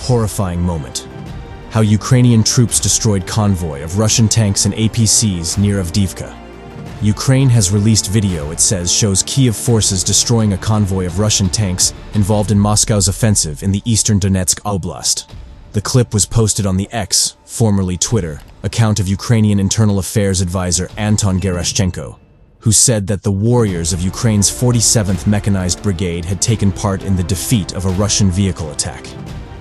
Horrifying moment. How Ukrainian troops destroyed convoy of Russian tanks and APCs near Avdiivka. Ukraine has released video, it says, shows Kyiv forces destroying a convoy of Russian tanks involved in Moscow's offensive in the eastern Donetsk oblast. The clip was posted on the X, formerly Twitter, account of Ukrainian Internal Affairs advisor Anton Gerashchenko, who said that the warriors of Ukraine's 47th Mechanized Brigade had taken part in the defeat of a Russian vehicle attack.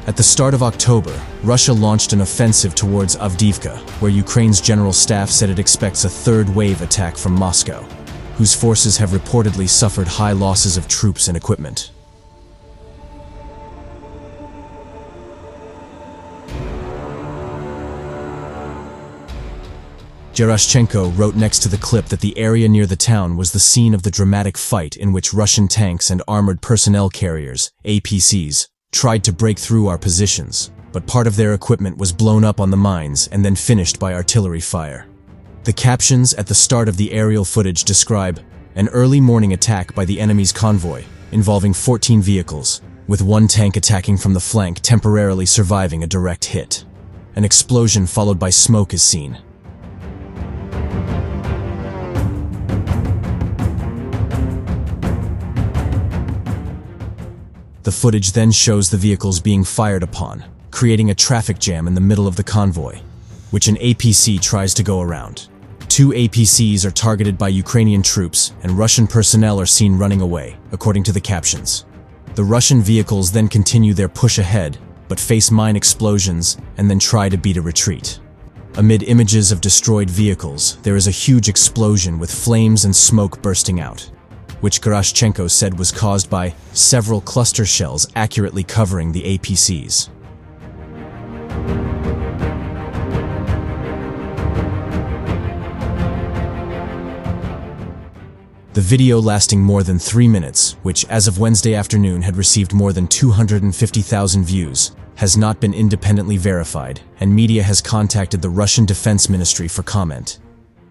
At the start of October, Russia launched an offensive towards Avdiivka, where Ukraine's general staff said it expects a third wave attack from Moscow, whose forces have reportedly suffered high losses of troops and equipment. Gerashchenko wrote next to the clip that the area near the town was the scene of the dramatic fight in which Russian tanks and armored personnel carriers, APCs, tried to break through our positions, but part of their equipment was blown up on the mines and then finished by artillery fire. The captions at the start of the aerial footage describe an early morning attack by the enemy's convoy, involving 14 vehicles, with one tank attacking from the flank temporarily surviving a direct hit. An explosion followed by smoke is seen. The footage then shows the vehicles being fired upon, creating a traffic jam in the middle of the convoy, which an APC tries to go around. 2 APCs are targeted by Ukrainian troops, and Russian personnel are seen running away, according to the captions. The Russian vehicles then continue their push ahead, but face mine explosions and then try to beat a retreat. Amid images of destroyed vehicles, there is a huge explosion with flames and smoke bursting out, which Gerashchenko said was caused by several cluster shells accurately covering the APCs. The video lasting more than 3 minutes, which as of Wednesday afternoon had received more than 250,000 views, has not been independently verified, and media has contacted the Russian Defense Ministry for comment.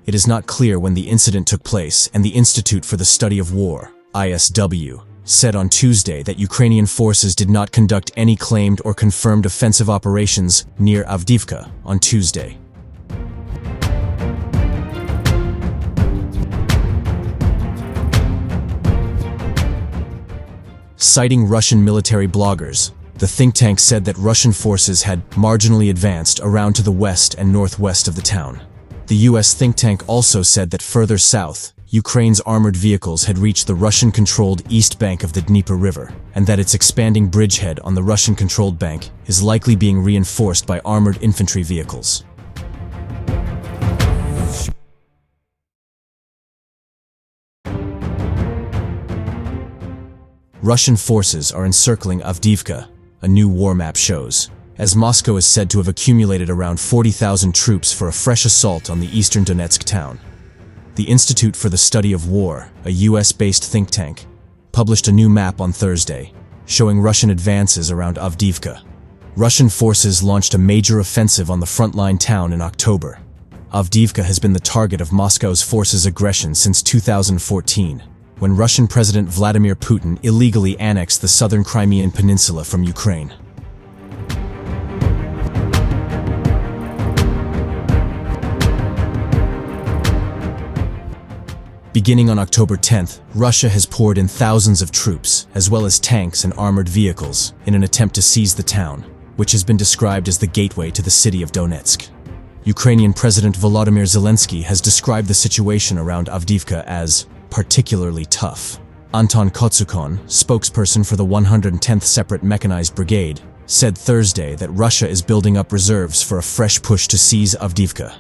It is not clear when the incident took place, and the Institute for the Study of War, ISW, said on Tuesday that Ukrainian forces did not conduct any claimed or confirmed offensive operations near Avdiivka on Tuesday. Citing Russian military bloggers, the think tank said that Russian forces had marginally advanced around to the west and northwest of the town. The US think tank also said that further south, Ukraine's armored vehicles had reached the Russian-controlled east bank of the Dnieper River, and that its expanding bridgehead on the Russian-controlled bank is likely being reinforced by armored infantry vehicles. Russian forces are encircling Avdiivka, a new war map shows, as Moscow is said to have accumulated around 40,000 troops for a fresh assault on the eastern Donetsk town. The Institute for the Study of War, a US-based think tank, published a new map on Thursday, showing Russian advances around Avdiivka. Russian forces launched a major offensive on the frontline town in October. Avdiivka has been the target of Moscow's forces' aggression since 2014, when Russian President Vladimir Putin illegally annexed the southern Crimean Peninsula from Ukraine. Beginning on October 10th, Russia has poured in thousands of troops, as well as tanks and armored vehicles, in an attempt to seize the town, which has been described as the gateway to the city of Donetsk. Ukrainian President Volodymyr Zelensky has described the situation around Avdiivka as particularly tough. Anton Kotsukon, spokesperson for the 110th Separate Mechanized Brigade, said Thursday that Russia is building up reserves for a fresh push to seize Avdiivka.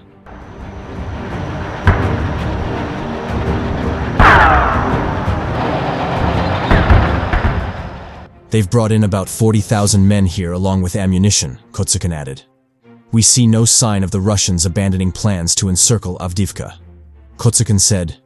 They've brought in about 40,000 men here along with ammunition, Kotsukin added. We see no sign of the Russians abandoning plans to encircle Avdiivka. Kotsukin said,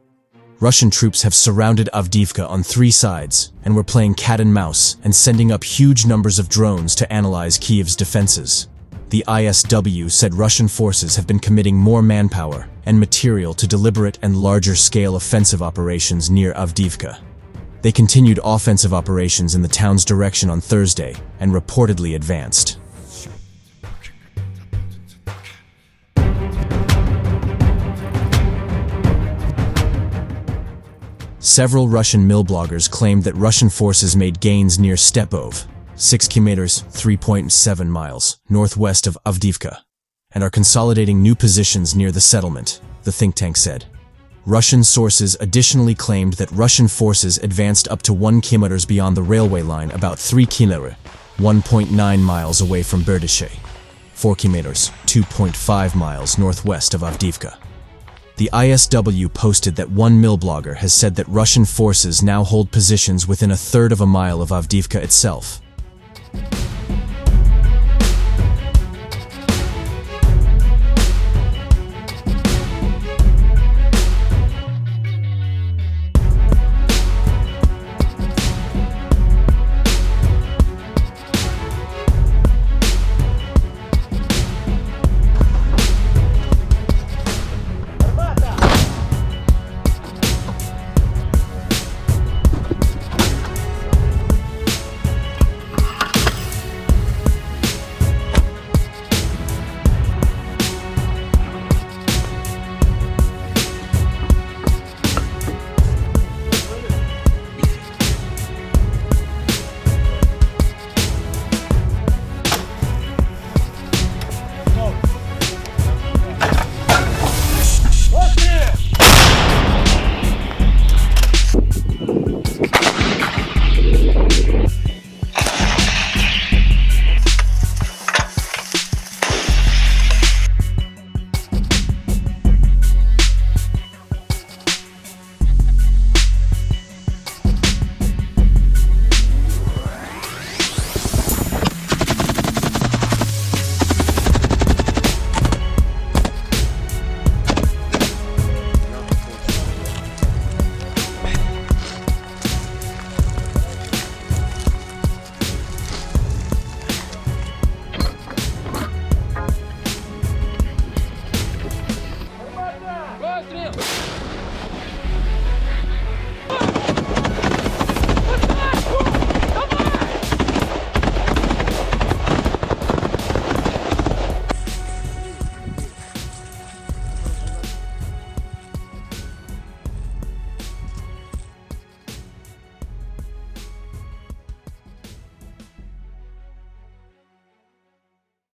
Russian troops have surrounded Avdiivka on 3 sides, and we're playing cat and mouse and sending up huge numbers of drones to analyze Kyiv's defenses. The ISW said Russian forces have been committing more manpower and material to deliberate and larger-scale offensive operations near Avdiivka. They continued offensive operations in the town's direction on Thursday and reportedly advanced. Several Russian mill bloggers claimed that Russian forces made gains near Stepov, 6 kilometers (3.7 miles) northwest of Avdiivka, and are consolidating new positions near the settlement, the think tank said. Russian sources additionally claimed that Russian forces advanced up to 1 kilometers beyond the railway line, about 3 kilometers (1.9 miles) away from Berdyshe, 4 kilometers (2.5 miles) northwest of Avdiivka. The ISW posted that one mill blogger has said that Russian forces now hold positions within a third of a mile of Avdiivka itself,